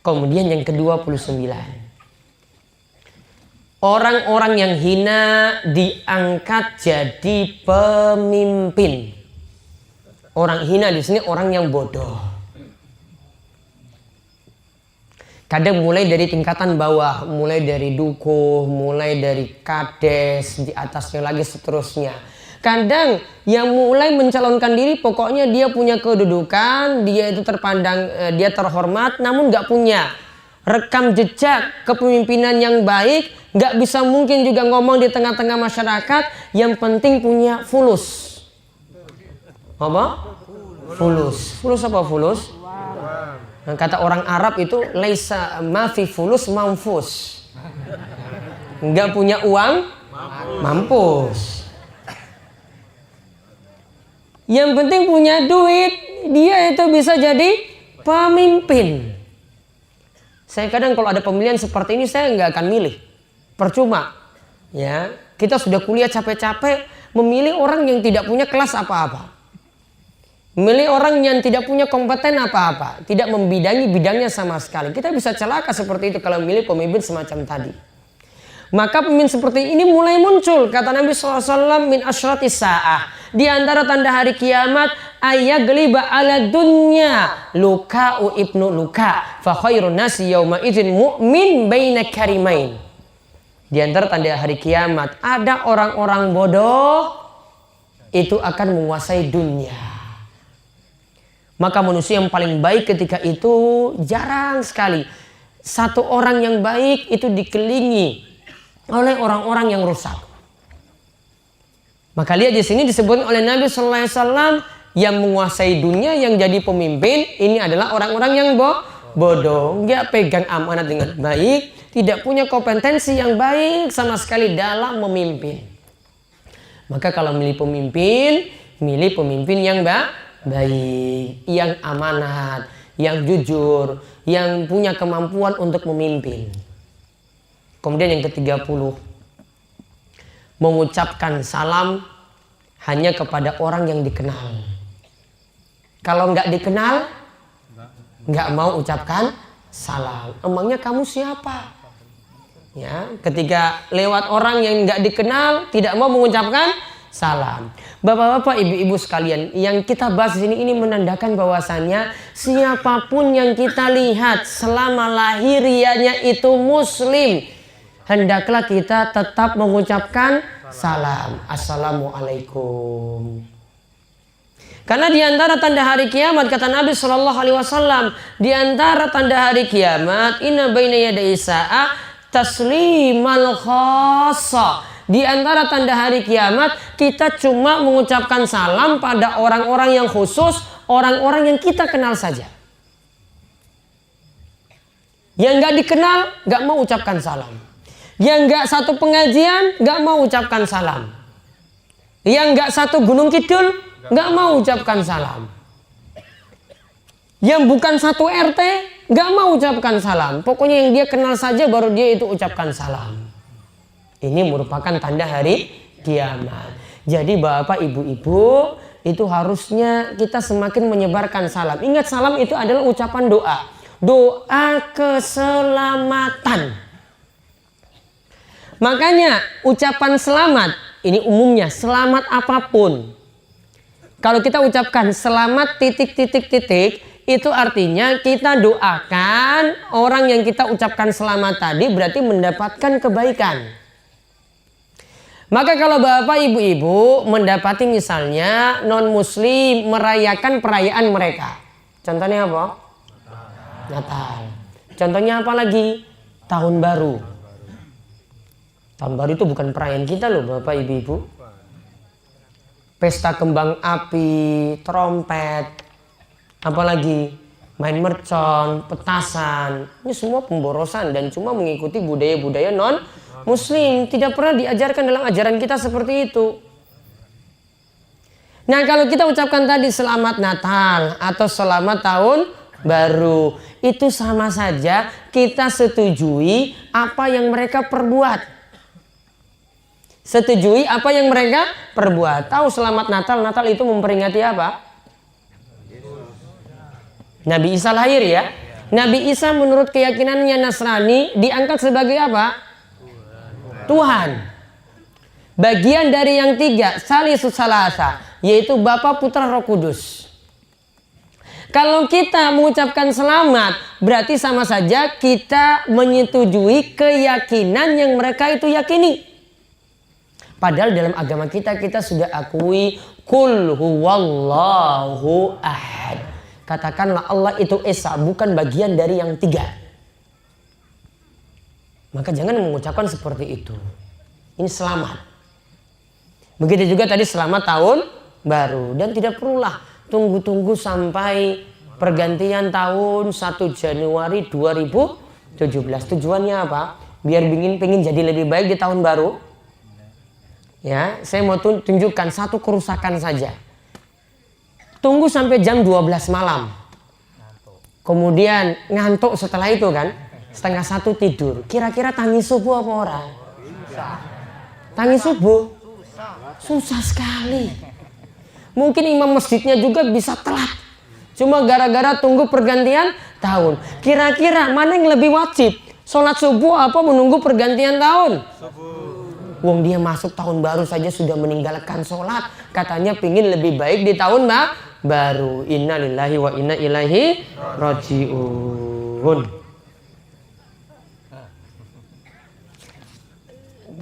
Speaker 2: Kemudian yang ke-29, orang-orang yang hina diangkat jadi pemimpin. Orang hina di sini orang yang bodoh. Kadang mulai dari tingkatan bawah, mulai dari dukuh, mulai dari kades, di atasnya lagi seterusnya. Kadang yang mulai mencalonkan diri, pokoknya dia punya kedudukan, dia itu terpandang, dia terhormat, namun nggak punya rekam jejak kepemimpinan yang baik, nggak bisa mungkin juga ngomong di tengah-tengah masyarakat. Yang penting punya fulus. Apa? Fulus. Fulus apa fulus? Nah, kata orang Arab itu laisa mafi fulus mamfus. Enggak punya uang, mampus. Yang penting punya duit, dia itu bisa jadi pemimpin. Saya kadang kalau ada pemilihan seperti ini saya nggak akan milih. Percuma. Ya, kita sudah kuliah capek-capek memilih orang yang tidak punya kelas apa-apa. Memilih orang yang tidak punya kompeten apa-apa, tidak membidangi bidangnya sama sekali. Kita bisa celaka seperti itu kalau memilih pemimpin semacam tadi. Maka pemimpin seperti ini mulai muncul, kata Nabi SAW, min asyratis sa'ah. Di antara tanda hari kiamat, ayagliba ala dunya luka'u ibnu luka' fa khairun nasi yawma idzin mu'min baina karimain. Di antara tanda hari kiamat, ada orang-orang bodoh itu akan menguasai dunia. Maka manusia yang paling baik ketika itu jarang sekali. Satu orang yang baik itu dikelilingi oleh orang-orang yang rusak. Maka lihat di sini disebut oleh Nabi sallallahu alaihi wasallam yang menguasai dunia, yang jadi pemimpin ini adalah orang-orang yang bodoh, nggak pegang amanat dengan baik, tidak punya kompetensi yang baik sama sekali dalam memimpin. Maka kalau milih pemimpin yang baik, yang amanat, yang jujur, yang punya kemampuan untuk memimpin. Kemudian yang ke-30, mengucapkan salam hanya kepada orang yang dikenal. Kalau nggak dikenal, nggak mau ucapkan salam. Emangnya kamu siapa? Ya, ketika lewat orang yang nggak dikenal, tidak mau mengucapkan salam. Bapak-bapak, ibu-ibu sekalian, yang kita bahas di sini ini menandakan bahwasannya siapapun yang kita lihat selama lahirianya itu muslim, hendaklah kita tetap mengucapkan salam. Assalamualaikum. Karena di antara tanda hari kiamat, kata Nabi Shallallahu Alaihi Wasallam, di antara tanda hari kiamat, inna baina yaday sa'ah taslimal khassa. Di antara tanda hari kiamat, kita cuma mengucapkan salam pada orang-orang yang khusus, orang-orang yang kita kenal saja. Yang nggak dikenal, nggak mau ucapkan salam. Yang nggak satu pengajian, nggak mau ucapkan salam. Yang nggak satu gunung kidul, nggak mau ucapkan salam. Yang bukan satu RT, nggak mau ucapkan salam. Pokoknya yang dia kenal saja baru dia itu ucapkan salam. Ini merupakan tanda hari kiamat. Jadi bapak ibu-ibu, itu harusnya kita semakin menyebarkan salam. Ingat, salam itu adalah ucapan doa. Doa keselamatan. Makanya ucapan selamat, ini umumnya selamat apapun. Kalau kita ucapkan selamat titik, itu artinya kita doakan orang yang kita ucapkan selamat tadi berarti mendapatkan kebaikan. Maka kalau bapak ibu-ibu mendapati misalnya non muslim merayakan perayaan mereka. Contohnya apa? Natal. Contohnya apa lagi? Tahun baru. Tahun baru itu bukan perayaan kita loh bapak ibu-ibu. Pesta kembang api, trompet, apalagi main mercon, petasan. Ini semua pemborosan dan cuma mengikuti budaya-budaya non muslim. Tidak pernah diajarkan dalam ajaran kita seperti itu. Nah, kalau kita ucapkan tadi selamat Natal atau selamat tahun baru, itu sama saja kita setujui apa yang mereka perbuat. Setujui apa yang mereka perbuat. Tahu selamat Natal, Natal itu memperingati apa? Nabi Isa lahir ya. Nabi Isa menurut keyakinannya Nasrani diangkat sebagai apa? Tuhan. Bagian dari yang tiga, Salisus Salasa, yaitu Bapa, Putra, Roh Kudus. Kalau kita mengucapkan selamat, berarti sama saja kita menyetujui keyakinan yang mereka itu yakini. Padahal dalam agama kita sudah akui Qul huwallahu ahad. Katakanlah Allah itu esa, bukan bagian dari yang tiga. Maka jangan mengucapkan seperti itu. Ini selamat. Begitu juga tadi selamat tahun baru. Dan tidak perlulah tunggu-tunggu sampai pergantian tahun 1 Januari 2017. Tujuannya apa? Biar pengen jadi lebih baik di tahun baru. Ya, saya mau tunjukkan satu kerusakan saja. Tunggu sampai jam 12 malam. Kemudian ngantuk setelah itu kan. 12:30 tidur. Kira-kira tangis subuh apa orang? Tangis subuh? Susah sekali. Mungkin imam masjidnya juga bisa telat. Cuma gara-gara tunggu pergantian tahun. Kira-kira mana yang lebih wajib? Sholat subuh apa menunggu pergantian tahun? Wong dia masuk tahun baru saja sudah meninggalkan sholat. Katanya pingin lebih baik di tahun baru. Innalillahi wa inna ilaihi raji'un.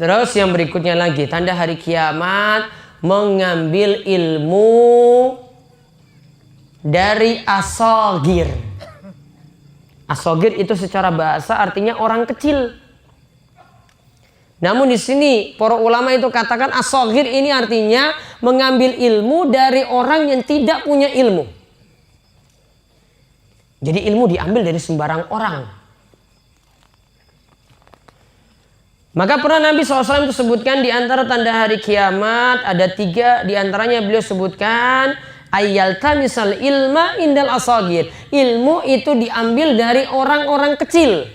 Speaker 2: Terus yang berikutnya lagi, tanda hari kiamat, mengambil ilmu dari asogir. Asogir itu secara bahasa artinya orang kecil. Namun di sini para ulama itu katakan as-shaghir ini artinya mengambil ilmu dari orang yang tidak punya ilmu. Jadi ilmu diambil dari sembarang orang. Maka pernah Nabi SAW itu sebutkan di antara tanda hari kiamat ada 3, di antaranya beliau sebutkan ayyaltamisal ilma indal asagir. Ilmu itu diambil dari orang-orang kecil.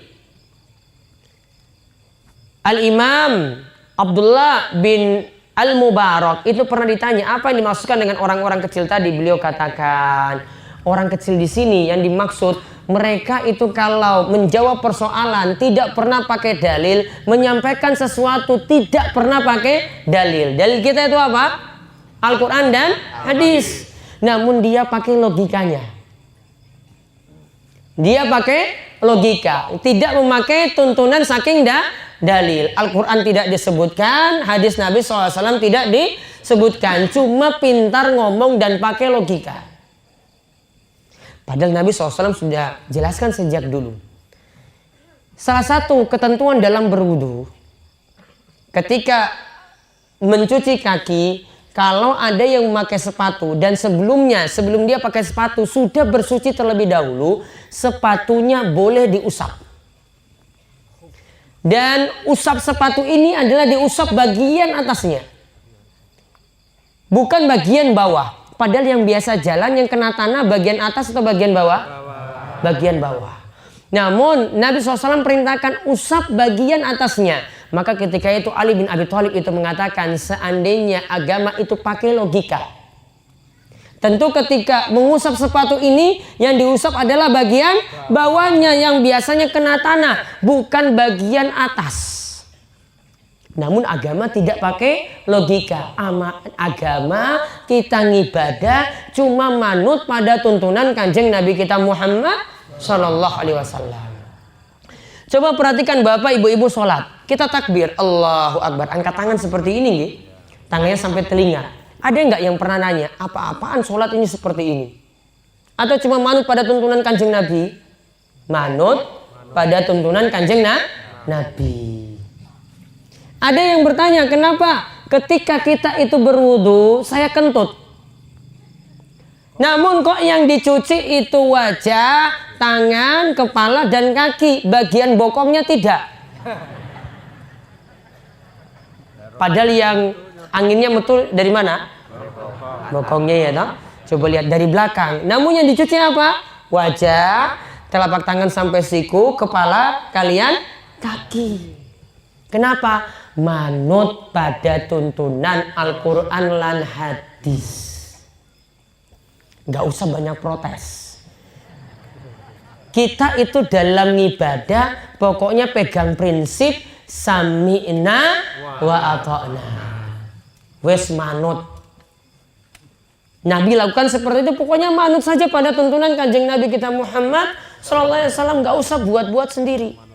Speaker 2: Al-Imam Abdullah bin Al-Mubarak itu pernah ditanya apa yang dimaksudkan dengan orang-orang kecil tadi. Beliau katakan orang kecil di sini yang dimaksud mereka itu kalau menjawab persoalan tidak pernah pakai dalil, menyampaikan sesuatu tidak pernah pakai dalil. Dalil kita itu apa? Al-Quran dan hadis. Namun dia pakai logikanya. Dia pakai logika, tidak memakai tuntunan saking dalil. Al-Quran tidak disebutkan, hadis Nabi SAW tidak disebutkan, cuma pintar ngomong dan pakai logika. Padahal Nabi SAW sudah jelaskan sejak dulu. Salah satu ketentuan dalam berwudu, ketika mencuci kaki, kalau ada yang memakai sepatu dan sebelum dia pakai sepatu sudah bersuci terlebih dahulu, sepatunya boleh diusap. Dan usap sepatu ini adalah diusap bagian atasnya, bukan bagian bawah. Padahal yang biasa jalan yang kena tanah bagian atas atau bagian bawah? Bagian bawah. Namun Nabi SAW perintahkan usap bagian atasnya. Maka ketika itu Ali bin Abi Thalib itu mengatakan seandainya agama itu pakai logika. Tentu ketika mengusap sepatu ini yang diusap adalah bagian bawahnya yang biasanya kena tanah, bukan bagian atas. Namun agama tidak pakai logika. Agama kita ngibadah cuma manut pada tuntunan kanjeng Nabi kita Muhammad Sallallahu Alaihi Wasallam. Coba perhatikan bapak ibu-ibu sholat. Kita takbir Allahu Akbar, angkat tangan seperti ini nih. Tangannya sampai telinga. Ada nggak yang pernah nanya apa-apaan sholat ini seperti ini? Atau cuma manut pada tuntunan kanjeng Nabi? Manut pada tuntunan kanjeng Nabi. Ada yang bertanya, kenapa ketika kita itu berwudu saya kentut? Namun kok yang dicuci itu wajah, tangan, kepala, dan kaki. Bagian bokongnya tidak. Padahal yang anginnya betul dari mana? Bokongnya ya toh? Coba lihat dari belakang. Namun yang dicuci apa? Wajah, telapak tangan sampai siku, kepala, kalian kaki. Kenapa? Manut pada tuntunan Al-Quran lan hadis. Gak usah banyak protes. Kita itu dalam ibadah pokoknya pegang prinsip sami'na wa ata'na. Wes manut. Nabi lakukan seperti itu, pokoknya manut saja pada tuntunan kanjeng Nabi kita Muhammad sallallahu alaihi wasallam, gak usah buat-buat sendiri.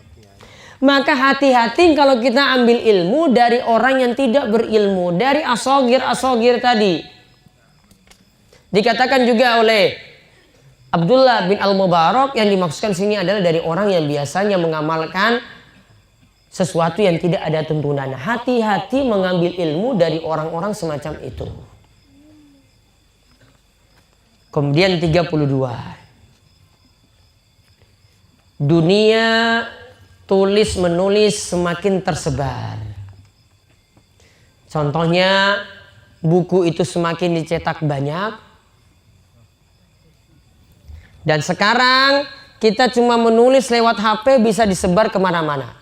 Speaker 2: Maka hati-hati kalau kita ambil ilmu dari orang yang tidak berilmu, dari asogir tadi. Dikatakan juga oleh Abdullah bin Al-Mubarak yang dimaksudkan sini adalah dari orang yang biasanya mengamalkan sesuatu yang tidak ada tuntunan. Hati-hati mengambil ilmu dari orang-orang semacam itu. Kemudian 32. Dunia tulis menulis semakin tersebar. Contohnya buku itu semakin dicetak banyak. Dan sekarang kita cuma menulis lewat HP bisa disebar kemana-mana.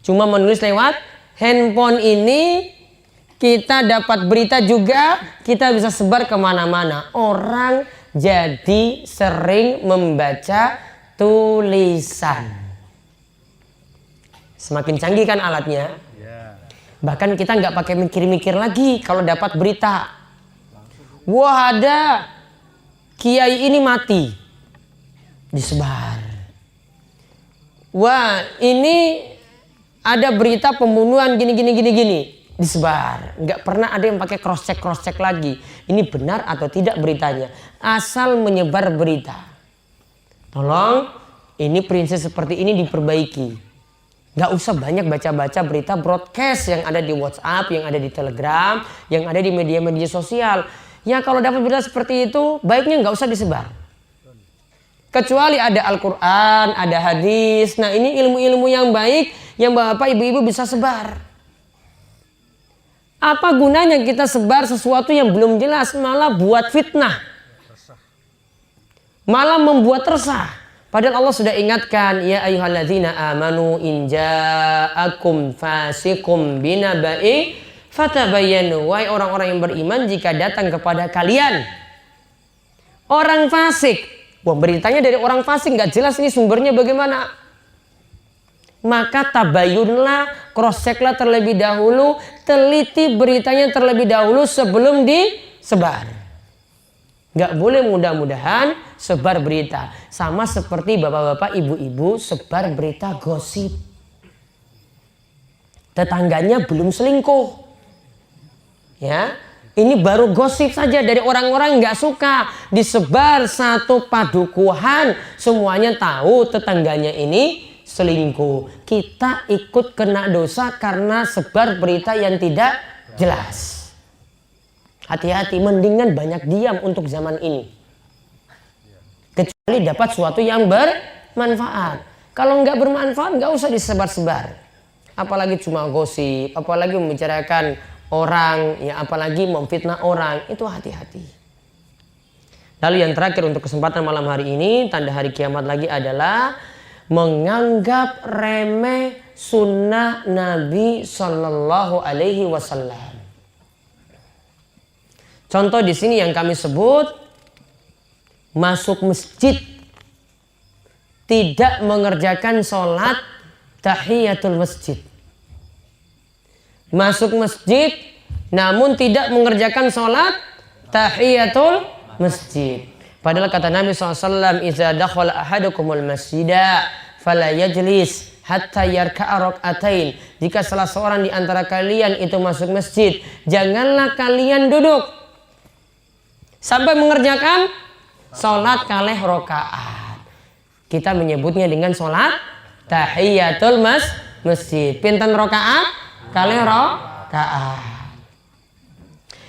Speaker 2: Cuma menulis lewat handphone ini kita dapat berita juga, kita bisa sebar kemana-mana. Orang jadi sering membaca tulisan. Semakin canggih kan alatnya. Bahkan kita nggak pakai mikir-mikir lagi kalau dapat berita. Wah, ada kiai ini mati, disebar. Wah, ini ada berita pembunuhan gini, disebar. Nggak pernah ada yang pakai cross check lagi. Ini benar atau tidak beritanya. Asal menyebar berita. Tolong, ini prinsip seperti ini diperbaiki. Nggak usah banyak baca-baca berita broadcast yang ada di WhatsApp, yang ada di Telegram, yang ada di media-media sosial. Ya kalau dapat berita seperti itu, baiknya nggak usah disebar. Kecuali ada Al-Quran, ada hadis. Nah ini ilmu-ilmu yang baik yang bapak ibu-ibu bisa sebar. Apa gunanya kita sebar sesuatu yang belum jelas, malah buat fitnah. Malah membuat resah. Padahal Allah sudah ingatkan, ya ayyuhalladzina amanu in ja'akum fasiqum binaba'i fatabayyanu. Wahai orang-orang yang beriman, jika datang kepada kalian orang fasik. Wah, beritanya dari orang fasik, nggak jelas ini sumbernya bagaimana. Maka tabayyunlah, cross checklah terlebih dahulu, teliti beritanya terlebih dahulu sebelum disebar. Nggak boleh mudah-mudahan sebar berita. Sama seperti bapak-bapak, ibu-ibu sebar berita gosip. Tetangganya belum selingkuh. Ya, ini baru gosip saja dari orang-orang nggak suka. Disebar satu padukuhan, semuanya tahu tetangganya ini selingkuh. Kita ikut kena dosa karena sebar berita yang tidak jelas. Hati-hati, mendingan banyak diam untuk zaman ini. Kecuali dapat sesuatu yang bermanfaat. Kalau nggak bermanfaat, nggak usah disebar-sebar. Apalagi cuma gosip, apalagi membicarakan orang, ya apalagi memfitnah orang, itu hati-hati. Lalu yang terakhir untuk kesempatan malam hari ini, tanda hari kiamat lagi adalah menganggap remeh sunnah Nabi Sallallahu Alaihi Wasallam. Contoh di sini yang kami sebut, masuk masjid tidak mengerjakan sholat tahiyatul masjid. Masuk masjid namun tidak mengerjakan sholat tahiyatul masjid. Padahal kata Nabi SAW, "Iza dakhala ahadukumul masjidah fala yajlis hatta yarka'a rak'atain." Jika salah seorang di antara kalian itu masuk masjid, janganlah kalian duduk sampai mengerjakan sholat kalih rakaat. Kita menyebutnya dengan sholat tahiyatul masjid. Pinten rakaat? Kalih rakaat.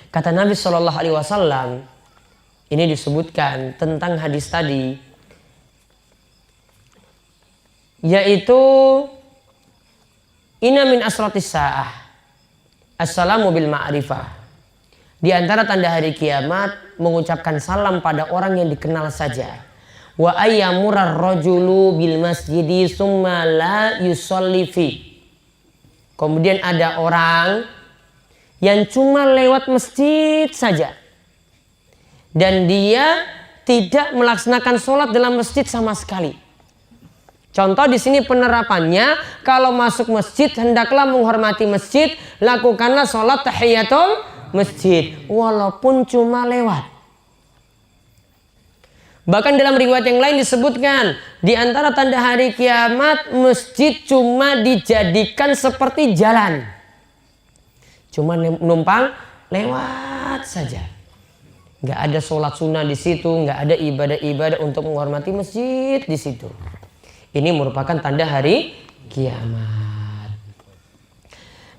Speaker 2: Kata Nabi SAW, ini disebutkan tentang hadis tadi, yaitu inna min asratis sa'ah assalamu bil ma'rifah. Di antara tanda hari kiamat mengucapkan salam pada orang yang dikenal saja. Wa ayyamurar rajulu bil masjidi summa la yusalli fi. Kemudian ada orang yang cuma lewat masjid saja dan dia tidak melaksanakan sholat dalam masjid sama sekali. Contoh di sini penerapannya, kalau masuk masjid hendaklah menghormati masjid, lakukanlah sholat tahiyatul masjid walaupun cuma lewat. Bahkan dalam riwayat yang lain disebutkan, di antara tanda hari kiamat, masjid cuma dijadikan seperti jalan, cuma numpang lewat saja. Nggak ada sholat sunnah di situ, nggak ada ibadah-ibadah untuk menghormati masjid di situ. Ini merupakan tanda hari kiamat.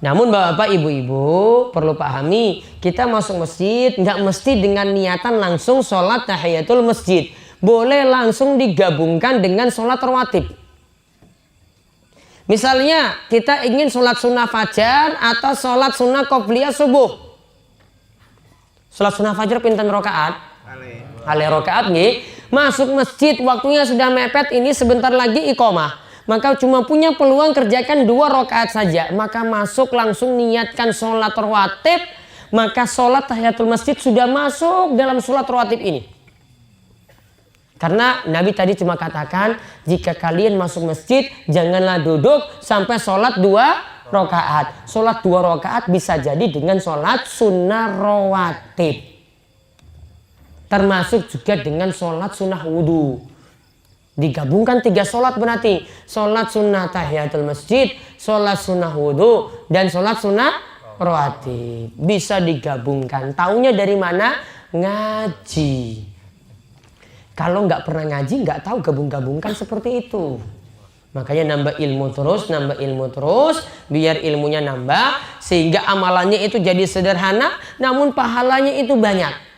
Speaker 2: Namun bapak ibu-ibu perlu pahami, kita masuk masjid nggak mesti dengan niatan langsung sholat tahiyatul masjid. Boleh langsung digabungkan dengan sholat rawatib. Misalnya kita ingin sholat sunnah fajar atau sholat sunnah qobliyah subuh. Sholat sunnah fajar pinten rakaat? Kali rakaat nggih. Masuk masjid waktunya sudah mepet, ini sebentar lagi iqomah. Maka cuma punya peluang kerjakan 2 rakaat saja. Maka masuk langsung niatkan sholat rawatib. Maka sholat tahiyatul masjid sudah masuk dalam sholat rawatib ini. Karena Nabi tadi cuma katakan, jika kalian masuk masjid janganlah duduk sampai sholat 2 rakaat. Sholat 2 rakaat bisa jadi dengan sholat sunnah rawatib. Termasuk juga dengan sholat sunnah wudhu. Digabungkan 3 sholat berarti. Sholat sunnah tahiyatul masjid, sholat sunnah wudhu, dan sholat sunnah rawatib. Bisa digabungkan. Taunya dari mana? Ngaji. Kalau nggak pernah ngaji, nggak tahu gabung-gabungkan seperti itu. Makanya nambah ilmu terus, biar ilmunya nambah, sehingga amalannya itu jadi sederhana, namun pahalanya itu banyak.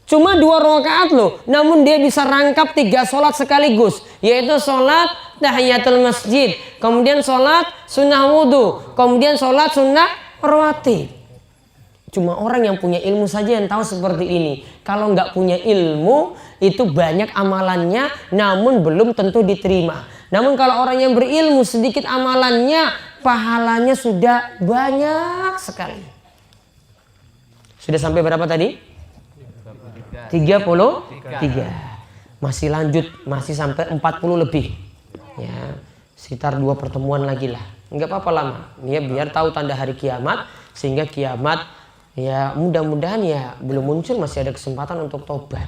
Speaker 2: Cuma 2 rakaat loh, namun dia bisa rangkap 3 sholat sekaligus, yaitu sholat tahiyatul masjid, kemudian sholat sunnah wudhu, kemudian sholat sunnah rawatib. Cuma orang yang punya ilmu saja yang tahu seperti ini. Kalau nggak punya ilmu, itu banyak amalannya, namun belum tentu diterima. Namun kalau orang yang berilmu, sedikit amalannya, pahalanya sudah banyak sekali. Sudah sampai berapa tadi? 33. Masih lanjut, masih sampai 40 lebih. Ya, sekitar 2 pertemuan lagi lah. Nggak apa-apa lama. Ya, biar tahu tanda hari kiamat, sehingga kiamat ya mudah-mudahan ya belum muncul, masih ada kesempatan untuk tobat.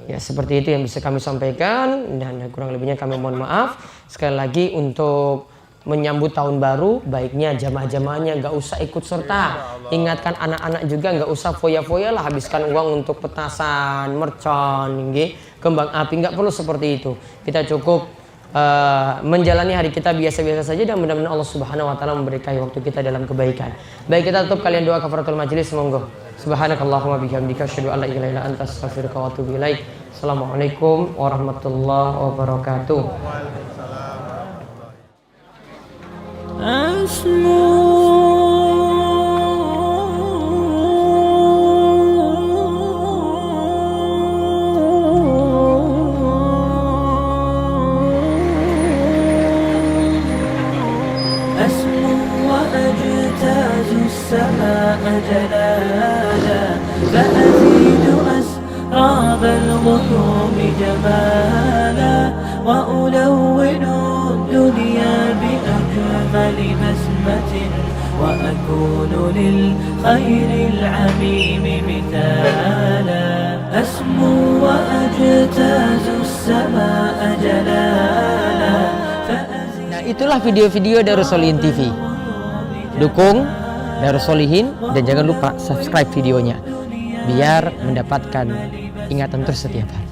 Speaker 2: Ya, seperti itu yang bisa kami sampaikan, dan kurang lebihnya kami mohon maaf. Sekali lagi untuk menyambut tahun baru, baiknya jamaah-jamaahnya nggak usah ikut serta. Ingatkan anak-anak juga nggak usah foya-foya lah, habiskan uang untuk petasan, mercon, kembang api, nggak perlu seperti itu. Kita cukup menjalani hari kita biasa-biasa saja, dan mudah-mudahan Allah Subhanahu wa taala memberkahi waktu kita dalam kebaikan. Baik, kita tutup kalian doa kafaratul majelis, monggo. Subhanakallahumma bihamdika asyhadu an la ilaha illa anta astaghfiruka wa atubu ilaik. Assalamualaikum warahmatullahi wabarakatuh.
Speaker 5: السماء جلالا فأزيد أسراب الغيوم جمالا وألون الدنيا بأجمل بسمة وأكون للخير العميم مثالا أسمو وأجتاز السماء جلالا.
Speaker 2: Nah, itulah video-video dari Solihin TV. Dukung Darus Solihin dan jangan lupa subscribe videonya biar mendapatkan ingatan terus setiap hari.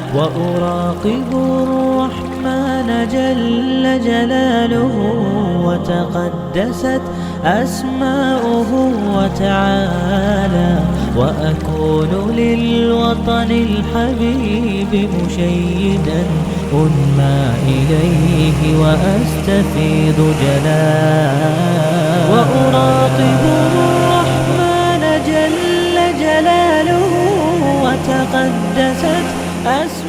Speaker 5: وأراقب الرحمن جل جلاله وتقدست أسماؤه وتعالى وأكون للوطن الحبيب مشيدا أنمى إليه وأستفيض جلالا وأراقب الرحمن جل جلاله وتقدست أسماؤه